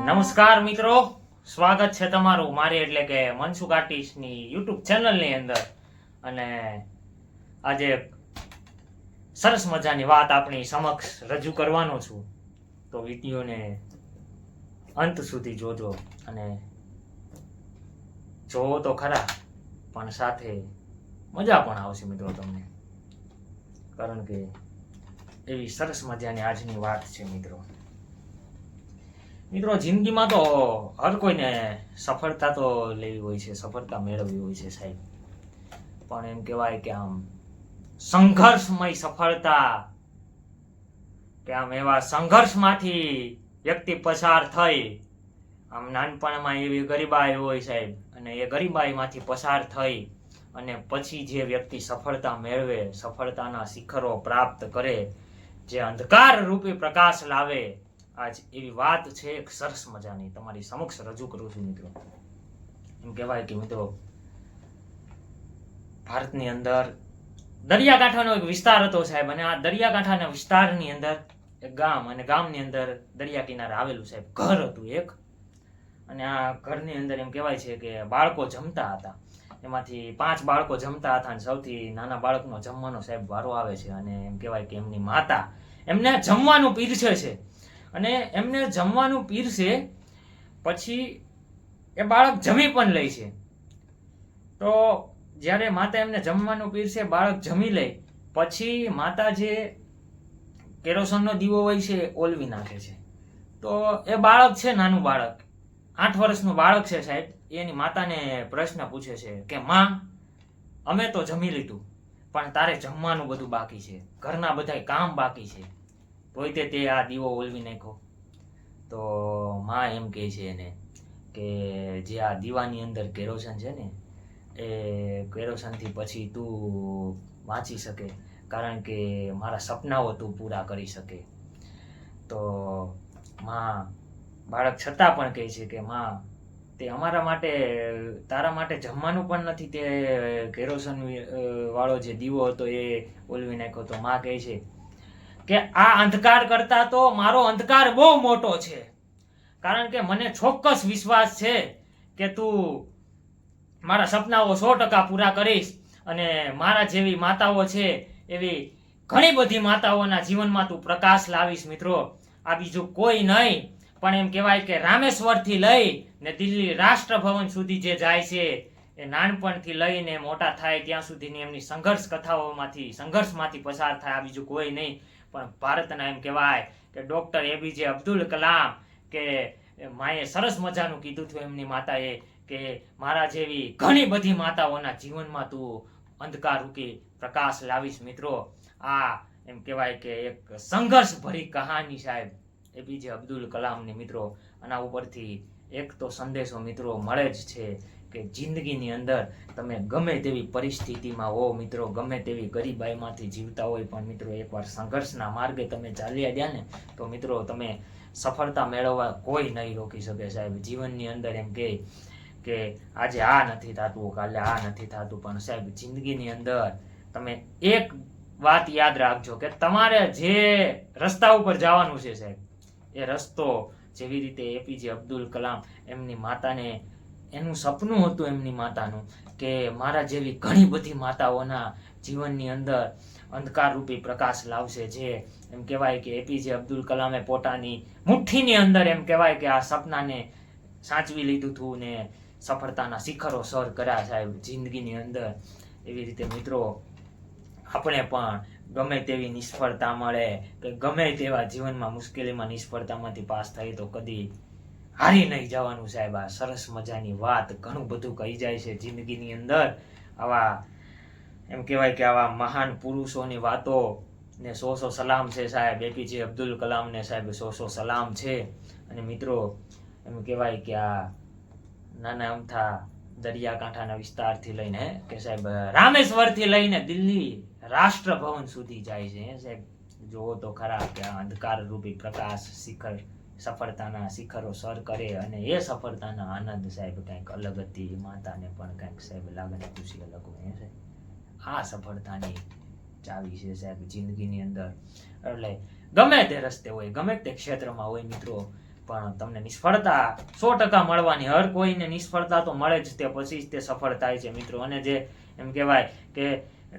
નમસ્કાર મિત્રો, સ્વાગત છે તમારું મારી એટલે કે મનસુખ આર્ટિસ્ટની યુટ્યુબ ચેનલની અંદર. અને આજે સરસ મજાની વાત આપણી સમક્ષ રજૂ કરવાનો છું, તો વિડીયોને અંત સુધી જોજો અને જોવો તો ખરા, પણ સાથે મજા પણ આવશે મિત્રો તમને, કારણ કે એવી સરસ મજાની આજની વાત છે મિત્રો. જિંદગીમાં તો હર કોઈને સફળતા તો લેવી હોય છે, સફળતા મેળવવી હોય છે સાહેબ, પણ એમ કહેવાય કે આમ સંઘર્ષમય સફળતા, કે આમ એવા સંઘર્ષમાંથી વ્યક્તિ પસાર થઈ, આમ નાનપણમાં એવી ગરીબાઈ હોય સાહેબ, અને એ ગરીબાઈમાંથી પસાર થઈ અને પછી જે વ્યક્તિ સફળતા મેળવે, સફળતાના શિખરો પ્રાપ્ત કરે, જે અંધકાર રૂપી પ્રકાશ લાવે, આજ એવી વાત છે એક સરસ મજાની તમારી સમક્ષ રજૂ કરું છું મિત્રો. એમ કહેવાય કે મિત્રો, ભારતની અંદર દરિયાકાંઠાનો એક વિસ્તાર હતો સાહેબ, અને આ દરિયાકાંઠાના વિસ્તારની અંદર એક ગામ, અને ગામની અંદર દરિયા કિનારે આવેલું સાહેબ ઘર હતું એક, અને આ ઘરની અંદર એમ કહેવાય છે કે બાળકો જમતા હતા. એમાંથી 5 બાળકો જમતા હતા, અને સૌથી નાના બાળકનો જમવાનો સાહેબ વારો આવે છે, અને એમ કહેવાય કે એમની માતા એમને જમવાનું પીરસે છે, અને એમને જમવાનું પીરસે પછી એ બાળક જમી પણ લે છે. તો જ્યારે માતા એમને જમવાનું પીરસે, બાળક જમી લે પછી માતા જે કેરોસનનો દીવો હોય છે ઓલવી નાખે છે. તો એ બાળક છે, નાનું બાળક, 8 વર્ષનું બાળક છે સાહેબ, એની માતાને પ્રશ્ન પૂછે છે કે માં, અમે તો જમી લીધું, પણ તારે જમવાનું બધું બાકી છે, ઘરના બધાય કામ બાકી છે, તોય તે આ દીવો ઓલવી નાખ્યો. તો માં એમ કહે છે એને કે જે આ દીવાની અંદર કેરોસન છે ને, એ કેરોસનથી પછી તું વાંચી શકે, કારણ કે મારા સપનાઓ તું પૂરા કરી શકે. તો માં, બાળક છતાં પણ કહે છે કે માં, તે અમારા માટે, તારા માટે જમવાનું પણ નથી, તે કેરોસન વાળો જે દીવો હતો એ ઓલવી નાખ્યો. તો માં કહે છે કે આ અંધકાર કરતા તો મારો અંધકાર બહુ મોટો છે, કારણ કે મને ચોક્કસ વિશ્વાસ છે કે તું મારા સપનાઓ 100% પૂરા કરીશ, અને મારા જેવી માતાઓ છે એવી ઘણી બધી માતાઓના જીવનમાં તું પ્રકાશ લાવીશ મિત્રો. આ બીજું કોઈ નહીં, પણ એમ કહેવાય કે રામેશ્વરથી લઈ ને દિલ્હી રાષ્ટ્રભવન સુધી જે જાય છે, એ નાનપણથી લઈને મોટા થાય ત્યાં સુધીની એમની સંઘર્ષમાંથી પસાર થાય, આ બીજું કોઈ નહીં. પણ ભારતના એમ કહેવાય કે ડોક્ટર એપીજે અબ્દુલ કલામ, કે માએ સરસ મજાનું કીધું હતું એમની માતાએ કે મારા જેવી ઘણી બધી માતાઓના જીવનમાં તું અંધકાર રૂપી પ્રકાશ લાવીશ મિત્રો. આ એમ કહેવાય કે એક સંઘર્ષ ભરી કહાની સાહેબ એપીજે અબ્દુલ કલામની મિત્રો. આના ઉપરથી એક તો સંદેશો મિત્રો મળે જ છે કે જિંદગીની અંદર તમે ગમે તેવી પરિસ્થિતિમાં હો મિત્રો, ગમે તેવી ગરીબાઈમાંથી જીવતા હોય, પણ મિત્રો એકવાર સંઘર્ષના માર્ગે તમે ચાલ્યા ગયા ને, તો મિત્રો તમે સફળતા મેળવવા કોઈ નહીં રોકી શકે સાહેબ. જીવનની અંદર એમ કે આજે આ નથી થતું, કાલે આ નથી થતું, પણ સાહેબ જિંદગીની અંદર તમે એક વાત યાદ રાખજો કે તમારે જે રસ્તા ઉપર જવાનું છે સાહેબ, એ રસ્તો જેવી રીતે એપીજે અબ્દુલ કલામ એમની માતાને, એનું સપનું હતું એમની માતાનું કે મારા જેવી ઘણી બધી માતાઓના જીવનની અંદર અંધકાર રૂપી પ્રકાશ લાવશે. જે એમ કહેવાય કે એપીજે અબ્દુલ કલામે પોતાની મુઠ્ઠીની અંદર એમ કહેવાય કે આ સપનાને સાચવી લીધું હતું ને સફળતાના શિખરો સર કર્યા સાહેબ જિંદગીની અંદર. એવી રીતે મિત્રો આપણે પણ ગમે તેવી નિષ્ફળતા મળે, કે ગમે તેવા જીવનમાં મુશ્કેલીમાં નિષ્ફળતામાંથી પાસ થઈ, તો કદી હારી નહીં જવાનું સાહેબ. આ સરસ મજાની વાત ઘણું બધું કહી જાય છે જિંદગીની અંદર. આવા એમ કહેવાય કે આવા મહાન પુરુષોની વાતો ને 100 સલામ છે સાહેબ. એપીજે અબ્દુલ કલામને સાહેબ 100 સલામ છે. અને મિત્રો એમ કહેવાય કે આ નાના અમથા દરિયાકાંઠાના વિસ્તારથી લઈને કે સાહેબ રામેશ્વરથી લઈને દિલ્હી રાષ્ટ્રભવન સુધી જાય છે સાહેબ. જોવો તો ખરા કે આ અંધકાર રૂપી પ્રકાશ શિખર સફળતાના શિખરો સર કરે, અને એ સફળતાના આનંદ સાહેબ કંઈક અલગ હતી. માતાને પણ કંઈક સાહેબ લાગણી ખુશી અલગ હોય છે. આ સફળતાની ચાવી છે સાહેબ જિંદગીની અંદર. એટલે ગમે તે રસ્તે હોય, ગમે તે ક્ષેત્રમાં હોય મિત્રો, પણ તમને નિષ્ફળતા 100% મળવાની. હર કોઈને નિષ્ફળતા તો મળે જ, તે પછી જ તે સફળ થાય છે મિત્રો. અને જે એમ કહેવાય કે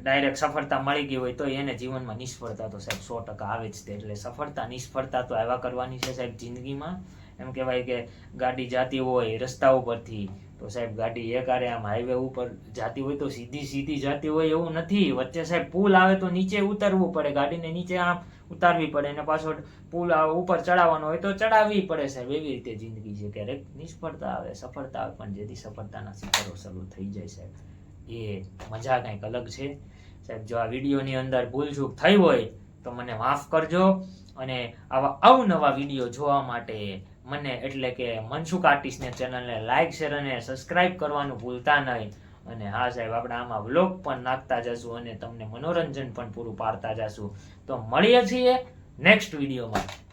ડાયરેક્ટ સફળતા મળી ગઈ હોય તો એને જીવનમાં નિષ્ફળતા તો સાહેબ 100% આવે જ તે. એટલે સફળતા નિષ્ફળતા તો આવ્યા કરવાની છે સાહેબ જિંદગીમાં. એમ કહેવાય કે ગાડી જાતી હોય રસ્તા ઉપરથી તો સાહેબ ગાડી એકારે આમ હાઈવે ઉપર જાતી હોય તો સીધી સીધી જાતી હોય એવું નથી. વચ્ચે સાહેબ પુલ આવે તો નીચે ઉતરવું પડે, ગાડીને નીચે આમ ઉતારવી પડે, અને પાછો પુલ ઉપર ચડાવવાનો હોય તો ચડાવવી પડે સાહેબ. એવી રીતે જિંદગી છે. ક્યારેક નિષ્ફળતા આવે, સફળતા આવે, પણ જેથી સફળતાના શિખરો શરૂ થઈ જાય સાહેબ, એ મજા કંઈક અલગ છે સાહેબ. જો આ વિડીયોની અંદર ભૂલચૂક થઈ હોય તો મને માફ કરજો. અને આવા અવનવા વિડીયો જોવા માટે મને એટલે કે મનસુખ આર્ટિસ્ટને ચેનલને લાઈક શેર અને સબસ્ક્રાઇબ કરવાનું ભૂલતા નહીં. અને હા સાહેબ, આપણે આમાં વ્લોગ પણ નાખતા જશું અને તમને મનોરંજન પણ પૂરું પાડતા જશું. તો મળીએ છીએ નેક્સ્ટ વિડીયોમાં.